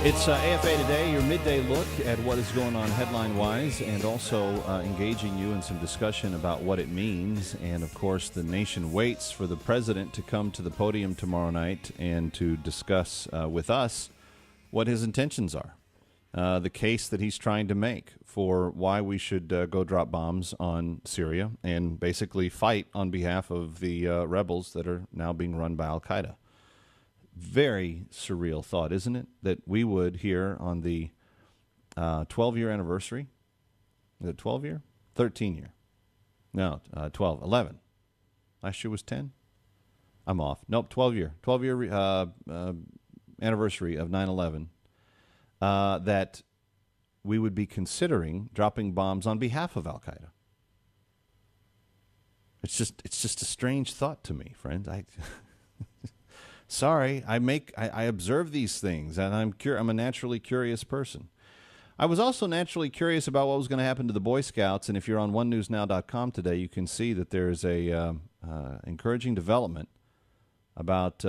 It's AFA Today, your midday look at what is going on headline-wise, and also engaging you in some discussion about what it means. And, of course, the nation waits for the president to come to the podium tomorrow night and to discuss with us what his intentions are, the case that he's trying to make for why we should go drop bombs on Syria and basically fight on behalf of the rebels that are now being run by al-Qaeda. Very surreal thought, isn't it? That we would, here on the 12-year anniversary, is it 12-year? 13-year. No, 12, 11. Last year was 10? I'm off. Nope, 12-year. 12-year anniversary of 9/11, that we would be considering dropping bombs on behalf of al-Qaeda. It's just a strange thought to me, friends. Sorry, I observe these things, and I'm a naturally curious person. I was also naturally curious about what was going to happen to the Boy Scouts, and if you're on onenewsnow.com today, you can see that there's a encouraging development about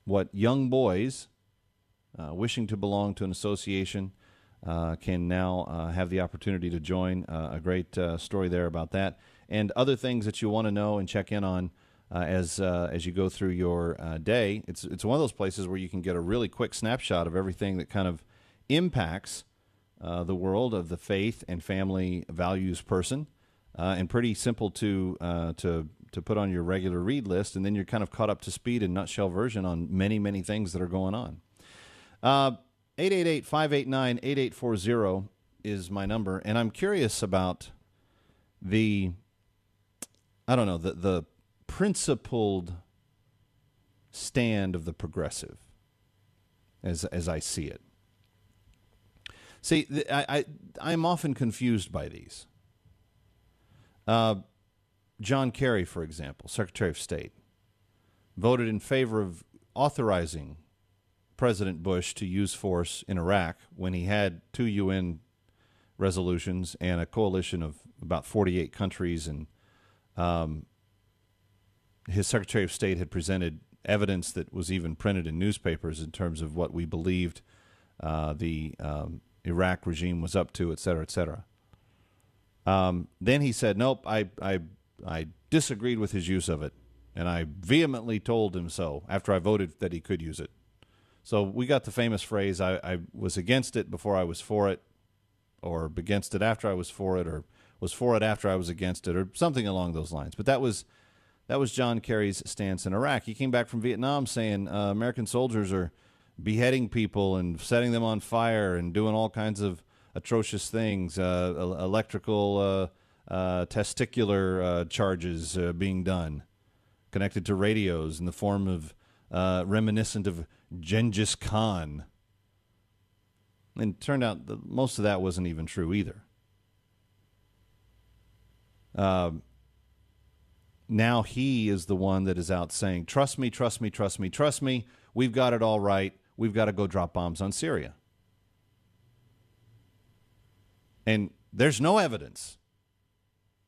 what young boys wishing to belong to an association can now have the opportunity to join. A great story there about that, and other things that you want to know and check in on. As you go through your day. It's one of those places where you can get a really quick snapshot of everything that kind of impacts the world of the faith and family values person, and pretty simple to put on your regular read list, and then you're kind of caught up to speed in nutshell version on many, many things that are going on. 888-589-8840 is my number, and I'm curious about the principled stand of the progressive as I see it. See, I'm often confused by these. John Kerry, for example, Secretary of State, voted in favor of authorizing President Bush to use force in Iraq when he had 2 UN resolutions and a coalition of about 48 countries, and his Secretary of State had presented evidence that was even printed in newspapers in terms of what we believed the Iraq regime was up to, et cetera, et cetera. Then he said, nope, I disagreed with his use of it, and I vehemently told him so after I voted that he could use it. So we got the famous phrase, I was against it before I was for it, or against it after I was for it, or was for it after I was against it, or something along those lines. But that was John Kerry's stance in Iraq. He came back from Vietnam saying American soldiers are beheading people and setting them on fire and doing all kinds of atrocious things, electrical, testicular charges being done, connected to radios in the form of reminiscent of Genghis Khan. And it turned out that most of that wasn't even true either. Now he is the one that is out saying, trust me, trust me, trust me, trust me. We've got it all right. We've got to go drop bombs on Syria. And there's no evidence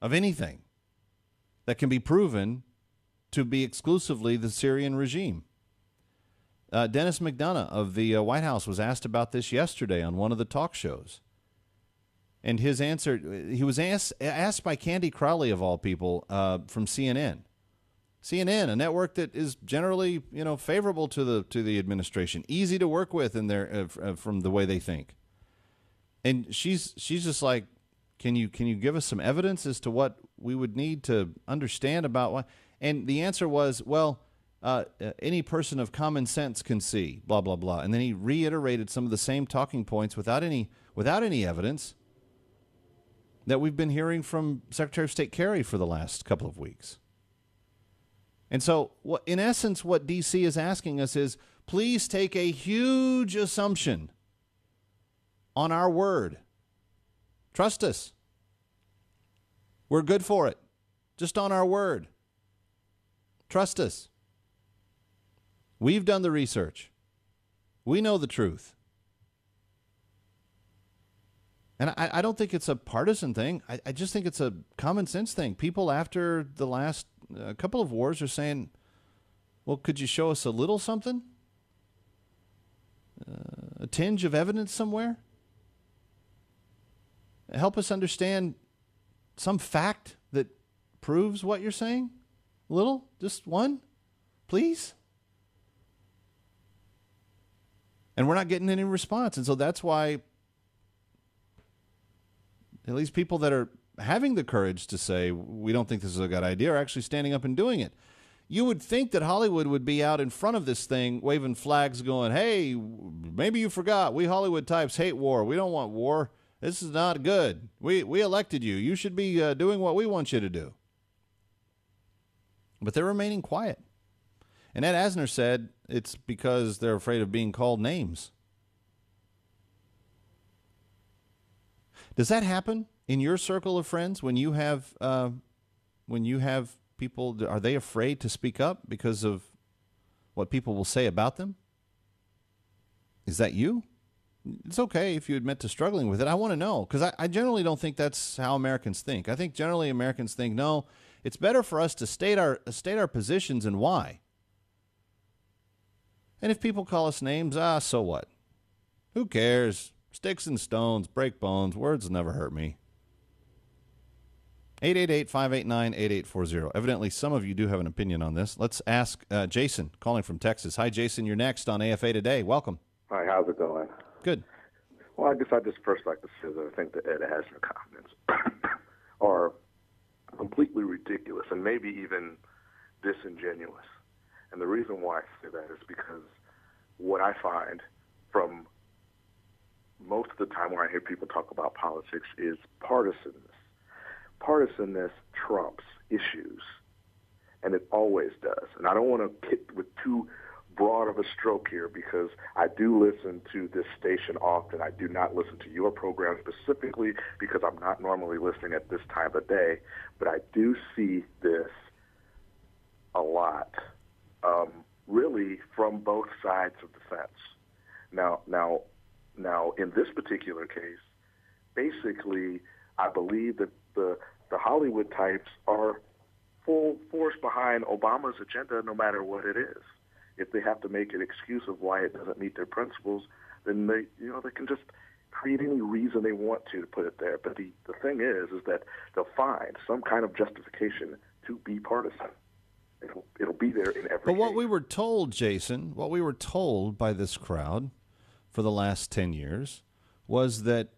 of anything that can be proven to be exclusively the Syrian regime. Dennis McDonough of the White House was asked about this yesterday on one of the talk shows. And his answer, he was asked by Candy Crowley, of all people, from CNN. CNN, a network that is generally, favorable to the administration, easy to work with in their from the way they think. And she's just like, can you give us some evidence as to what we would need to understand about why? And the answer was, well, any person of common sense can see, blah blah blah. And then he reiterated some of the same talking points without any evidence that we've been hearing from Secretary of State Kerry for the last couple of weeks. And so, in essence, what D.C. is asking us is, please take a huge assumption on our word. Trust us. We're good for it. Just on our word. Trust us. We've done the research. We know the truth. And I don't think it's a partisan thing. I just think it's a common sense thing. People after the last couple of wars are saying, well, could you show us a little something? a tinge of evidence somewhere? Help us understand some fact that proves what you're saying? A little? Just one? Please? And we're not getting any response. And so that's why at least people that are having the courage to say we don't think this is a good idea are actually standing up and doing it. You would think that Hollywood would be out in front of this thing waving flags going, hey, maybe you forgot. We Hollywood types hate war. We don't want war. This is not good. We elected you. You should be doing what we want you to do. But they're remaining quiet. And Ed Asner said it's because they're afraid of being called names. Does that happen in your circle of friends when you have people? Are they afraid to speak up because of what people will say about them? Is that you? It's okay if you admit to struggling with it. I want to know, because I generally don't think that's how Americans think. I think generally Americans think, no, it's better for us to state our positions and why. And if people call us names, so what? Who cares? Sticks and stones, break bones, words never hurt me. 888-589-8840. Evidently, some of you do have an opinion on this. Let's ask Jason, calling from Texas. Hi, Jason. You're next on AFA Today. Welcome. Hi, how's it going? Good. Well, I guess I'd just first like to say that I think the Ed Asner comments are completely ridiculous and maybe even disingenuous. And the reason why I say that is because what I find from most of the time when I hear people talk about politics is partisanness. Partisanness trumps issues, and it always does. And I don't want to get with too broad of a stroke here because I do listen to this station often. I do not listen to your program specifically because I'm not normally listening at this time of day, but I do see this a lot, really from both sides of the fence. Now, in this particular case, basically, I believe that the Hollywood types are full force behind Obama's agenda, no matter what it is. If they have to make an excuse of why it doesn't meet their principles, then they can just create any reason they want to put it there. But the thing is that they'll find some kind of justification to be partisan. It'll be there in every But what case. we were told, Jason, what we were told by this crowd for the last 10 years was that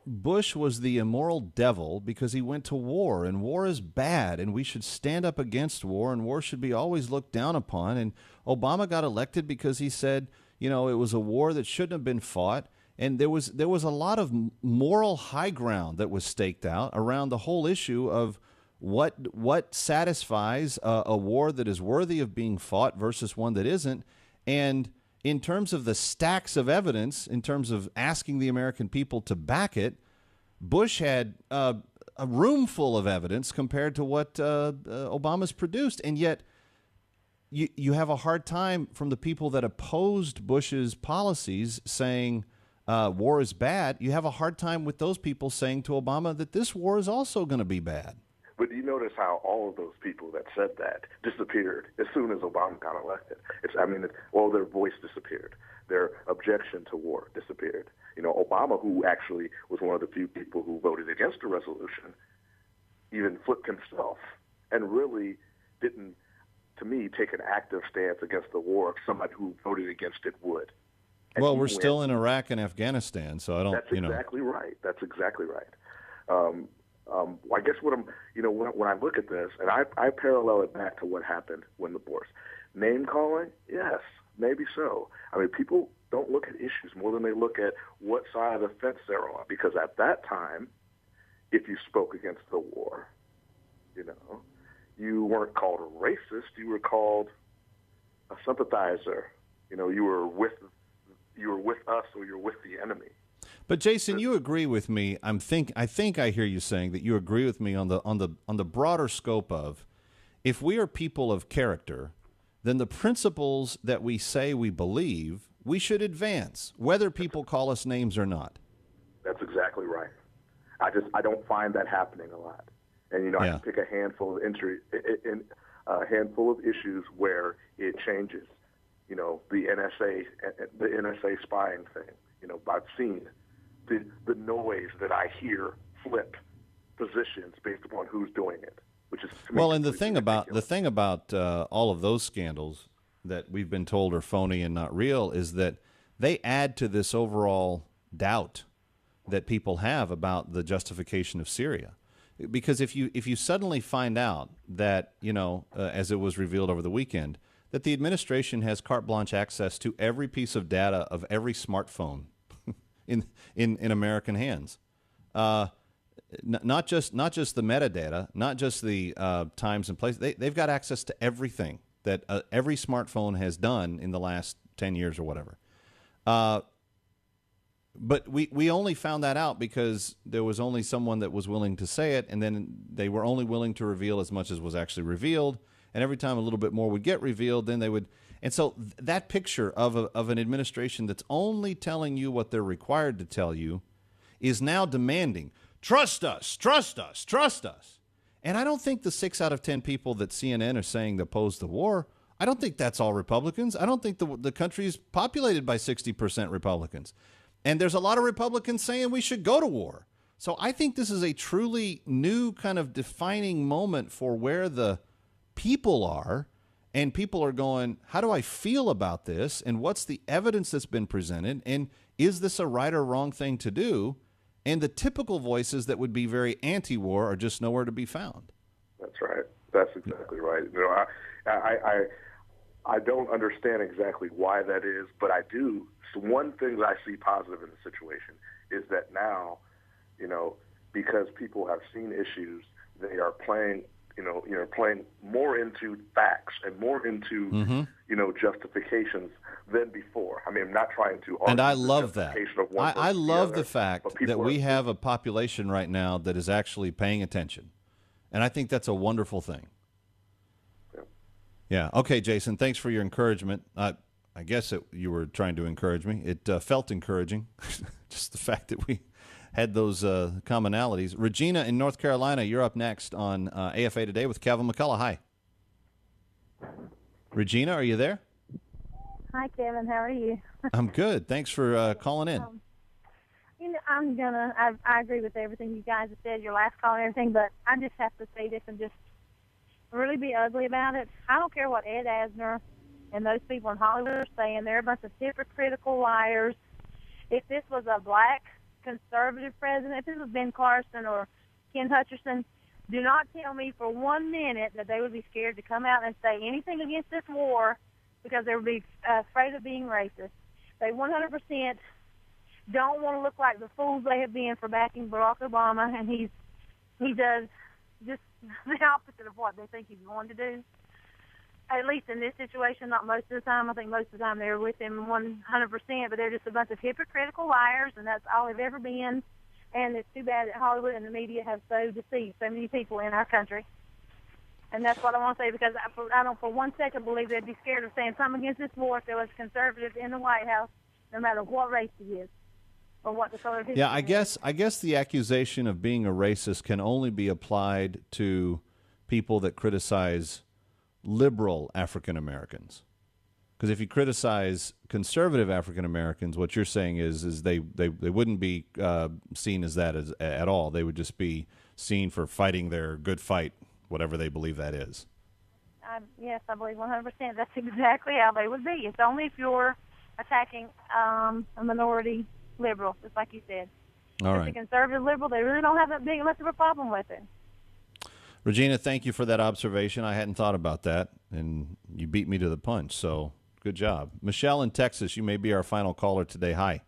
Bush was the immoral devil because he went to war, and war is bad, and we should stand up against war, and war should be always looked down upon. And Obama got elected because he said, it was a war that shouldn't have been fought. And there was a lot of moral high ground that was staked out around the whole issue of what satisfies a war that is worthy of being fought versus one that isn't. And in terms of the stacks of evidence, in terms of asking the American people to back it, Bush had a room full of evidence compared to what Obama's produced. And yet you have a hard time from the people that opposed Bush's policies saying war is bad. You have a hard time with those people saying to Obama that this war is also going to be bad. But you notice how all of those people that said that disappeared as soon as Obama got elected. Their voice disappeared. Their objection to war disappeared. Obama, who actually was one of the few people who voted against the resolution, even flipped himself and really didn't, to me, take an active stance against the war of somebody who voted against it would. And well, we're still in Iraq and Afghanistan, so I don't, That's exactly right. That's exactly right. I guess when I look at this, and I parallel it back to what happened when the Bush name calling, yes, maybe so. I mean, people don't look at issues more than they look at what side of the fence they're on, because at that time, if you spoke against the war, you weren't called a racist, you were called a sympathizer. You were with us or you're with the enemy. But Jason, you agree with me. I think I hear you saying that you agree with me on the broader scope of, if we are people of character, then the principles that we say we believe, we should advance, whether people call us names or not. That's exactly right. I don't find that happening a lot. And I can pick a handful of issues where it changes. the NSA spying thing. I've seen the noise that I hear flip positions based upon who's doing it, which is to me, well, and the thing ridiculous. about all of those scandals that we've been told are phony and not real is that they add to this overall doubt that people have about the justification of Syria. Because if you suddenly find out that, as it was revealed over the weekend, that the administration has carte blanche access to every piece of data of every smartphone in American hands, not just the metadata, not just the times and place. They've got access to everything that every smartphone has done in the last 10 years or whatever. But we only found that out because there was only someone that was willing to say it, and then they were only willing to reveal as much as was actually revealed. And every time a little bit more would get revealed, then they would. And so that picture of an administration that's only telling you what they're required to tell you is now demanding, trust us, trust us, trust us. And I don't think the 6 out of 10 people that CNN are saying that oppose the war, I don't think that's all Republicans. I don't think the country is populated by 60% Republicans. And there's a lot of Republicans saying we should go to war. So I think this is a truly new kind of defining moment for where the people are. And people are going, how do I feel about this? And what's the evidence that's been presented? And is this a right or wrong thing to do? And the typical voices that would be very anti-war are just nowhere to be found. That's right. That's exactly right. I don't understand exactly why that is, but I do. So one thing that I see positive in the situation is that now, because people have seen issues, they are playing more into facts and more into, justifications than before. I mean, I'm not trying to argue. And I love that. I love the fact that we have a population right now that is actually paying attention. And I think that's a wonderful thing. Yeah. Okay, Jason, thanks for your encouragement. I guess you were trying to encourage me. It felt encouraging, just the fact that we had those commonalities. Regina in North Carolina, you're up next on AFA Today with Kevin McCullough. Hi. Regina, are you there? Hi, Kevin. How are you? I'm good. Thanks for calling in. I agree with everything you guys have said, your last call and everything, but I just have to say this and just really be ugly about it. I don't care what Ed Asner and those people in Hollywood are saying. They're a bunch of hypocritical liars. If this was a black conservative president, if this was Ben Carson or Ken Hutcherson, do not tell me for 1 minute that they would be scared to come out and say anything against this war because they would be afraid of being racist. They 100% don't want to look like the fools they have been for backing Barack Obama, and he does just the opposite of what they think he's going to do. At least in this situation, not most of the time. I think most of the time they're with him 100%, but they're just a bunch of hypocritical liars, and that's all they've ever been. And it's too bad that Hollywood and the media have so deceived so many people in our country. And that's what I want to say, because I don't for 1 second believe they'd be scared of saying something against this war if there was conservatives in the White House, no matter what race he is or what the color of his skin is. I guess the accusation of being a racist can only be applied to people that criticize liberal African Americans. Because if you criticize conservative African Americans, what you're saying is they wouldn't be seen as that at all. They would just be seen for fighting their good fight, whatever they believe that is. Yes, I believe 100%. That's exactly how they would be. It's only if you're attacking a minority liberal, just like you said. All right. The conservative liberal, they really don't have that big much of a problem with it. Regina, thank you for that observation. I hadn't thought about that, and you beat me to the punch, so good job. Michelle in Texas, you may be our final caller today. Hi.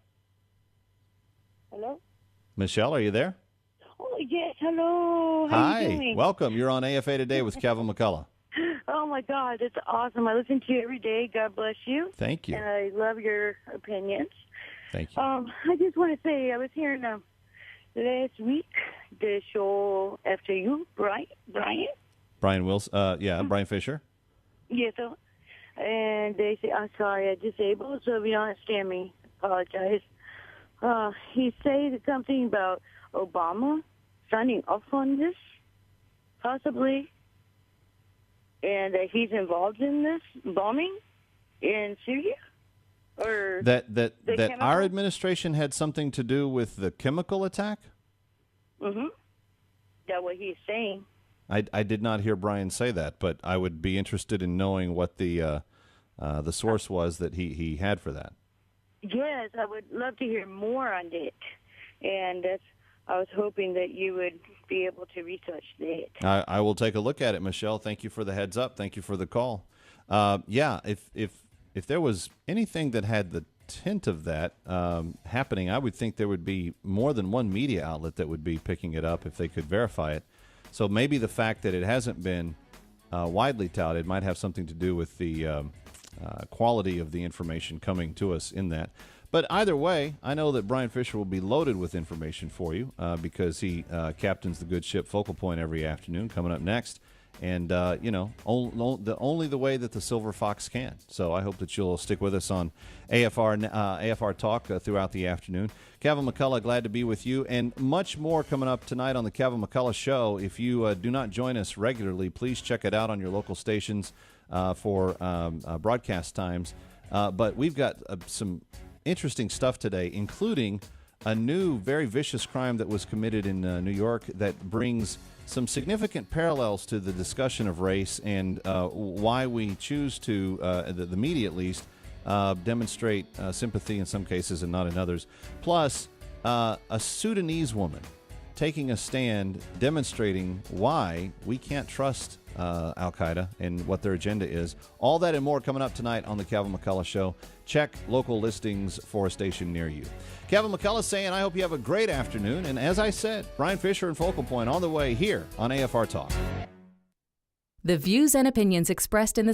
Hello? Michelle, are you there? Oh, yes. Hello. How Hi. are you doing? Welcome. You're on AFA Today with Kevin McCullough. Oh, my God. It's awesome. I listen to you every day. God bless you. Thank you. And I love your opinions. Thank you. I just want to say I was hearing last week the show after you, Brian. Brian Wilson. Brian Fisher. Yes. And they say, I'm sorry, I'm disabled, so if you don't understand me, apologize. He said something about Obama signing off on this, possibly, and that he's involved in this bombing. in Syria? Or That our chemical? administration had something to do with the chemical attack? Mm-hmm. That's what he's saying. I did not hear Brian say that, but I would be interested in knowing what the source was that he had for that. Yes, I would love to hear more on it. And I was hoping that you would be able to research that. I will take a look at it, Michelle. Thank you for the heads up. Thank you for the call. Yeah, if there was anything that had the tint of that happening, I would think there would be more than one media outlet that would be picking it up if they could verify it. So maybe the fact that it hasn't been widely touted might have something to do with the quality of the information coming to us in that. But either way, I know that Brian Fisher will be loaded with information for you because he captains the good ship Focal Point every afternoon coming up next. And, only the way that the Silver Fox can. So I hope that you'll stick with us on AFR Talk throughout the afternoon. Kevin McCullough, glad to be with you. And much more coming up tonight on the Kevin McCullough Show. If you do not join us regularly, please check it out on your local stations for broadcast times. But we've got some interesting stuff today, including a new, very vicious crime that was committed in New York that brings some significant parallels to the discussion of race and why we choose to, the media at least, demonstrate sympathy in some cases and not in others. Plus, a Sudanese woman taking a stand demonstrating why we can't trust Al-Qaeda and what their agenda is. All that and more coming up tonight on the Kevin McCullough Show. Check local listings for a station near you. Kevin McCullough saying, I hope you have a great afternoon. And as I said, Brian Fisher and Focal Point on the way here on AFR Talk. The views and opinions expressed in this